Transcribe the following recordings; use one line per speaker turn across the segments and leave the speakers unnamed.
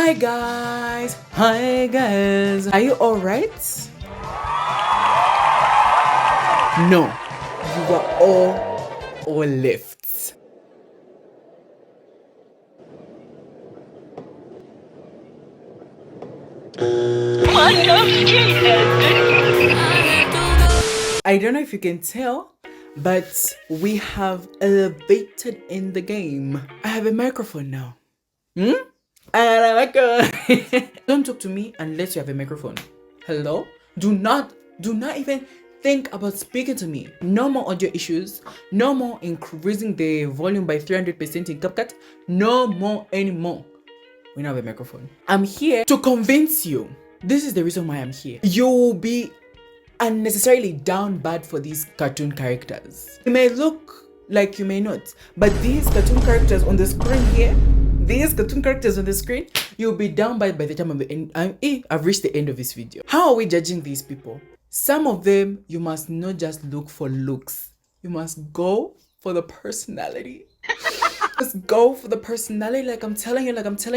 Hi guys, are you all right? No, you were all left. I don't know if you can tell, but we have elevated in the game. I have a microphone now. I have a microphone. Don't talk to me unless you have a microphone. Hello? Do not even think about speaking to me. No more audio issues. No more increasing the volume by 300% in CapCut. No more anymore. We now have a microphone. I'm here to convince you. This is the reason why I'm here. You'll be unnecessarily down bad for these cartoon characters. You may look like you may not, but these cartoon characters on the screen here, you'll be down bad by the time of the end. I've reached the end of this video. How are we judging these people? Some of them, you must not just look for looks. You must go for the personality. Just go for the personality, like I'm telling you,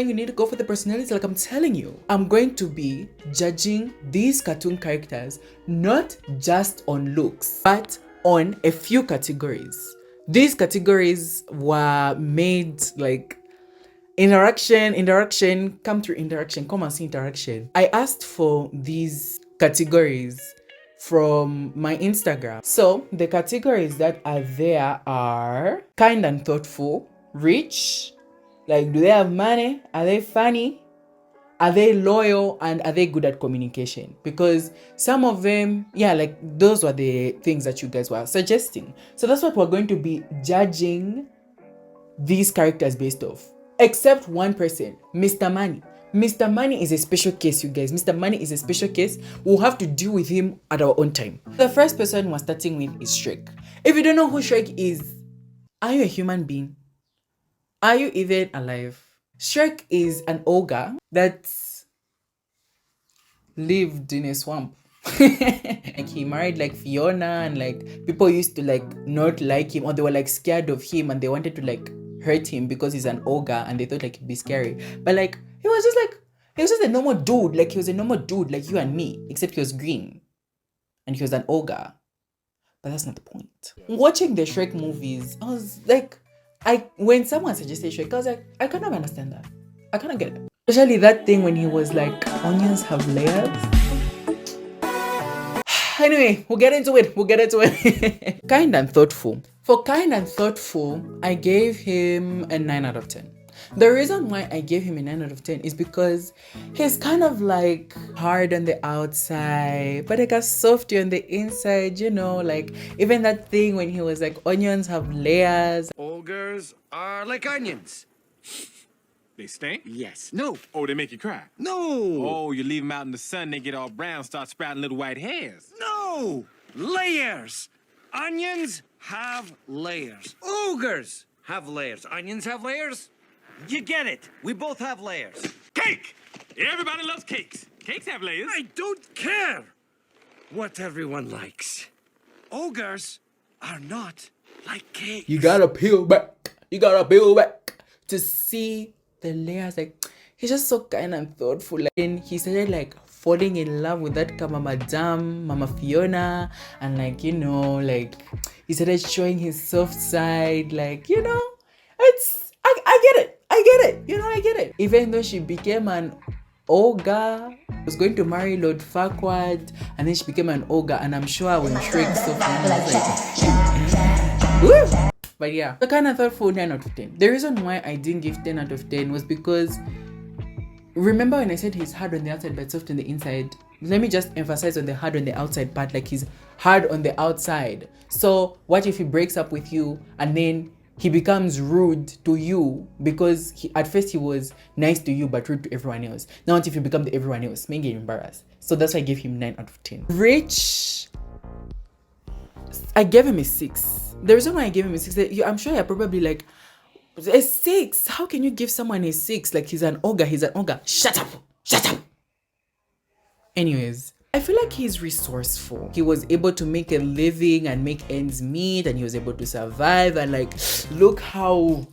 you need to go for the personality, like I'm telling you. I'm going to be judging these cartoon characters not just on looks, but on a few categories. These categories were made like interaction, come through interaction, come and see interaction. I asked for these categories from my Instagram. So the categories that are there are kind and thoughtful, rich, like do they have money, are they funny, are they loyal, and are they good at communication? Because some of them, like those were the things that you guys were suggesting. So that's what we're going to be judging these characters based off. Except one person, Mr. Money. Mr. Money is a special case, you guys. Mr. Money is a special case. We'll have to deal with him at our own time. The first person we're starting with is Shrek. If you don't know who Shrek is, are you a human being? Are you even alive? Shrek is an ogre that lived in a swamp. Like he married like Fiona, and like people used to like not like him, or they were like scared of him and they wanted to like hurt him because he's an ogre and they thought like it'd be scary. But like he was just a normal dude. Like he was a normal dude like you and me, except he was green and he was an ogre. But that's not the point. Watching the Shrek movies, I was like, when someone suggested Shrek, I was like, I cannot understand that. I cannot get it. Especially that thing when he was like, onions have layers. Anyway, we'll get into it. Kind and thoughtful. For kind and thoughtful, I gave him a 9 out of 10. The reason why I gave him a 9 out of 10 is because he's kind of like hard on the outside, but like a softy on the inside, you know, like even that thing when he was like, onions have layers.
Ogres are like onions.
They stink?
Yes. No.
Oh, they make you cry?
No.
Oh, you leave them out in the sun, they get all brown, start sprouting little white hairs.
No. Layers. Onions have layers. Ogres have layers. Onions have layers. You get it. We both have layers.
Cake! Everybody loves cakes. Cakes have layers.
I don't care what everyone likes. Ogres are not like cakes.
You gotta peel back to see the layers. Like he's just so kind and thoughtful. Like, and he started like falling in love with that Madame, Mama Fiona, and like, you know, like he started showing his soft side. Like, you know, I get it. You know, I get it. Even though she became an ogre, was going to marry Lord Farquaad, and then she became an ogre, and I'm sure when Shrek saw Fiona, was like, woo! But yeah, the kind of thoughtful 9 out of 10. The reason why I didn't give 10 out of 10 was because, remember when I said he's hard on the outside but soft on the inside? Let me just emphasize on the hard on the outside part, like he's hard on the outside. So what if he breaks up with you and then he becomes rude to you because at first he was nice to you but rude to everyone else? Now what if you become the everyone else? May get embarrassed. So that's why I gave him 9 out of 10. Rich, I gave him a 6. The reason why I gave him a 6, I'm sure you're probably like, a 6? How can you give someone a 6? Like he's an ogre. Shut up. Anyways, I feel like he's resourceful. He was able to make a living and make ends meet, and he was able to survive, and like look how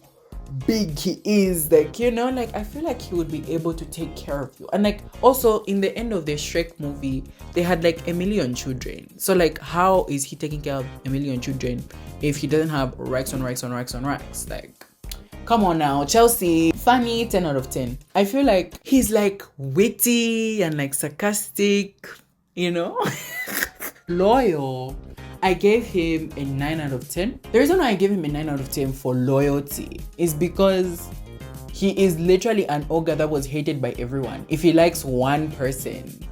big he is, like, you know, like I feel like he would be able to take care of you. And like also in the end of the Shrek movie, they had like a million children. So like how is he taking care of a million children if he doesn't have racks on racks on racks on racks? Like, come on now, Chelsea. Funny, 10 out of 10. I feel like he's like witty and like sarcastic, you know. Loyal, I gave him a 9 out of 10. The reason why I gave him a 9 out of 10 for loyalty is because he is literally an ogre that was hated by everyone. If he likes one person,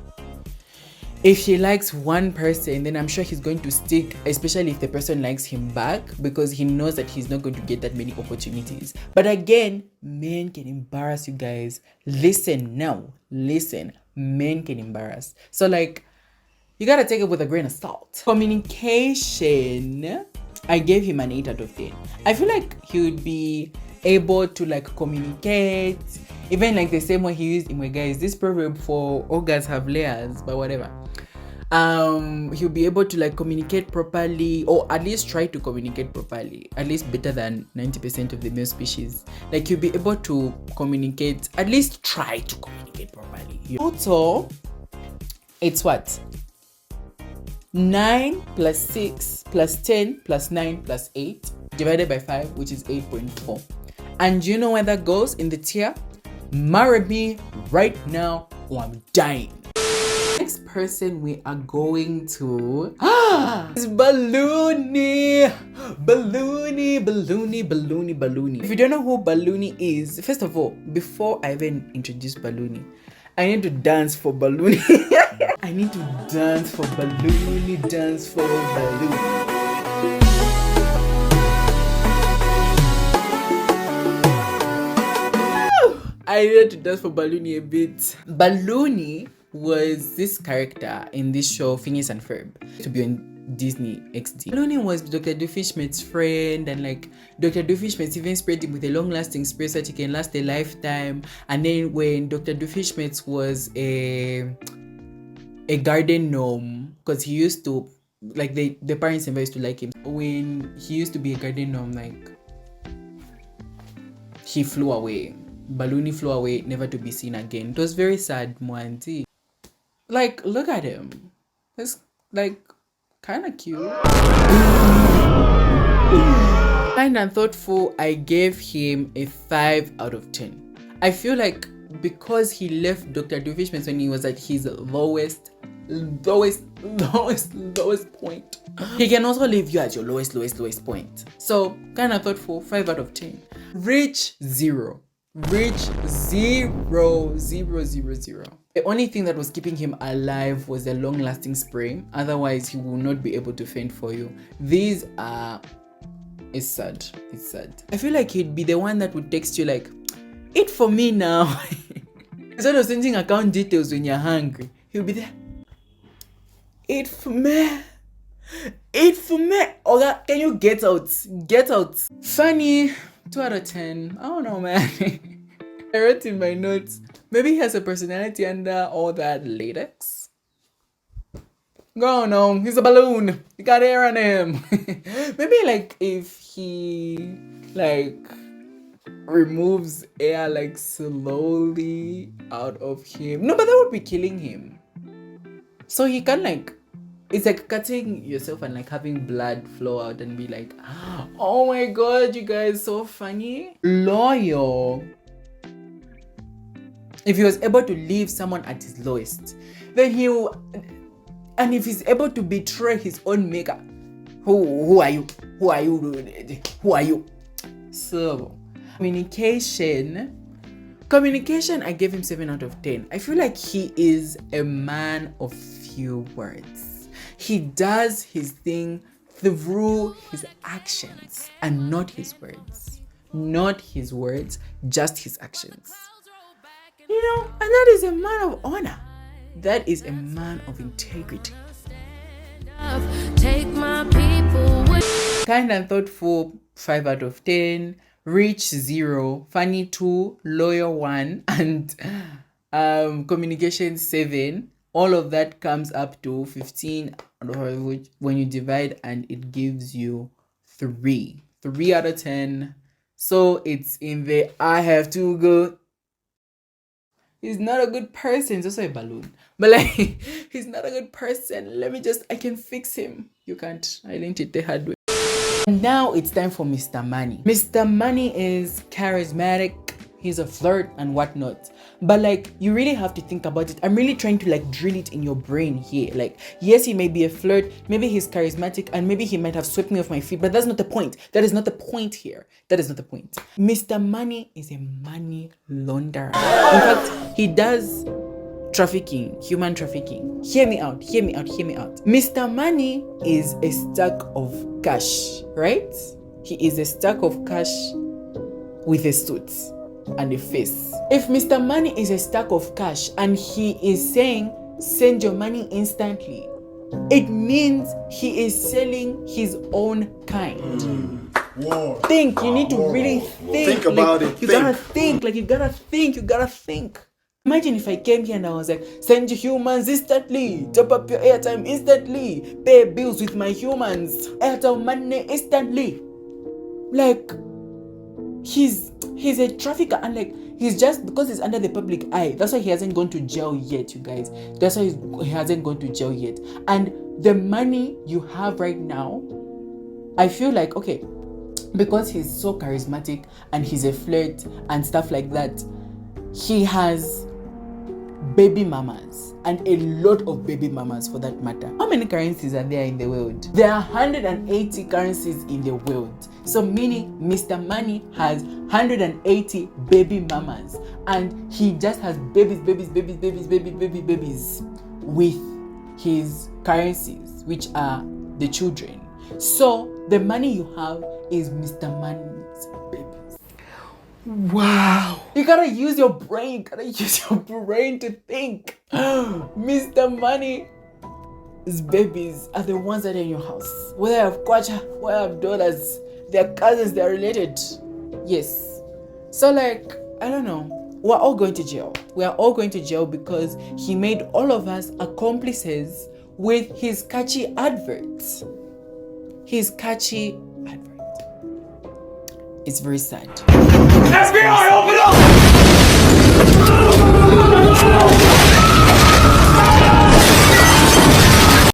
then I'm sure he's going to stick, especially if the person likes him back, because he knows that he's not going to get that many opportunities. But again, men can embarrass you guys. Listen, men can embarrass. So like, you gotta take it with a grain of salt. Communication, I gave him an 8 out of 10. I feel like he would be able to like communicate, even like the same way he used in my guys. This proverb for ogres have layers, but whatever. He'll be able to like communicate properly, or at least try to communicate properly, at least better than 90% of the male species. Like he'll be able to communicate, at least try to communicate properly. Also, it's what? 9 plus 6 plus 10 plus 9 plus 8 divided by 5, which is 8.4. And you know where that goes in the tier? Marry me right now or I'm dying. Next person we are going to is Balloony. Balloony. If you don't know who Balloony is, first of all, before I even introduce Balloony, I need to dance for Balloony. I need to dance for Balloony, dance for Balloony. I needed to dance for Balloony a bit. Balloony was this character in this show, Phineas and Ferb, to be on Disney XD. Balloony was Dr. Doofenshmirtz's friend, and like Dr. Doofenshmirtz even sprayed him with a long-lasting spray so that he can last a lifetime. And then when Dr. Doofenshmirtz was a garden gnome, because he used to like the parents never used to like him. When he used to be a garden gnome, like he flew away. Balloony flew away, never to be seen again. It was very sad, Mwanti. Like, look at him. It's like kind of cute. Kind and thoughtful, I gave him a 5 out of 10. I feel like because he left Dr. Doofenshmirtz when he was at his lowest point, he can also leave you at your lowest point. So kind of thoughtful, 5 out of 10. Rich 0. The only thing that was keeping him alive was a long-lasting spray. Otherwise, he will not be able to fend for you. These are... It's sad. I feel like he'd be the one that would text you like, eat for me now. Instead of sending account details when you're hungry, he'll be there. Eat for me. Oga, can you get out? Funny. 2 out of 10. I don't know, man. I wrote in my notes, maybe he has a personality under all that latex. Go on, he's a balloon. You got air on him. Maybe like if he like removes air like slowly out of him. No, but that would be killing him. So he can like, it's like cutting yourself and like having blood flow out and be like, oh my god, you guys, so funny. Loyal. If he was able to leave someone at his lowest, then he will, and if he's able to betray his own maker, who are you? So, communication, I gave him 7 out of 10. I feel like he is a man of few words. He does his thing through his actions and not his words. Just his actions. You know, and that is a man of honor. That is a man of integrity. Take my people with. Kind and thoughtful, 5 out of 10. Rich 0. Funny 2. Loyal 1. And communication 7. All of that comes up to 15, when you divide, and it gives you 3. 3 out of 10. So it's in the I have to go. He's not a good person. He's also a balloon. But like, he's not a good person. I can fix him. You can't. I learned it the hard way. And now it's time for Mr. Money. Mr. Money is charismatic. He's a flirt and whatnot. But like, you really have to think about it. I'm really trying to like drill it in your brain here. Like, yes, he may be a flirt. Maybe he's charismatic and maybe he might have swept me off my feet. But that's not the point. That is not the point here. That is not the point. Mr. Money is a money launderer. In fact, he does trafficking, human trafficking. Hear me out, hear me out, hear me out. Mr. Money is a stack of cash, right? He is a stack of cash with a suit and a face. If Mr. Money is a stack of cash and he is saying, send your money instantly, it means he is selling his own kind. Think, you need to really think.
Think about it.
You gotta think, like you gotta think. Imagine if I came here and I was like, send your humans instantly, top up your airtime instantly, pay bills with my humans, airtime money instantly. Like, he's a trafficker and like, he's just, because he's under the public eye, that's why he hasn't gone to jail yet, you guys. That's why he hasn't gone to jail yet. And the money you have right now, I feel like, okay, because he's so charismatic and he's a flirt and stuff like that, he has baby mamas, and a lot of baby mamas for that matter. How many currencies are there in the world? There are 180 currencies in the world. So meaning Mr. Money has 180 baby mamas, and he just has babies with his currencies, which are the children. So the money you have is Mr. Money's babies. Wow. You gotta use your brain. To think. Mr. Money's babies are the ones that are in your house. Whether I have kwacha, whether I have daughters, they're cousins, they're related. Yes. So like, I don't know. We're all going to jail. We are all going to jail because he made all of us accomplices with his catchy adverts. His catchy advert. It's very sad.
FBI, open up!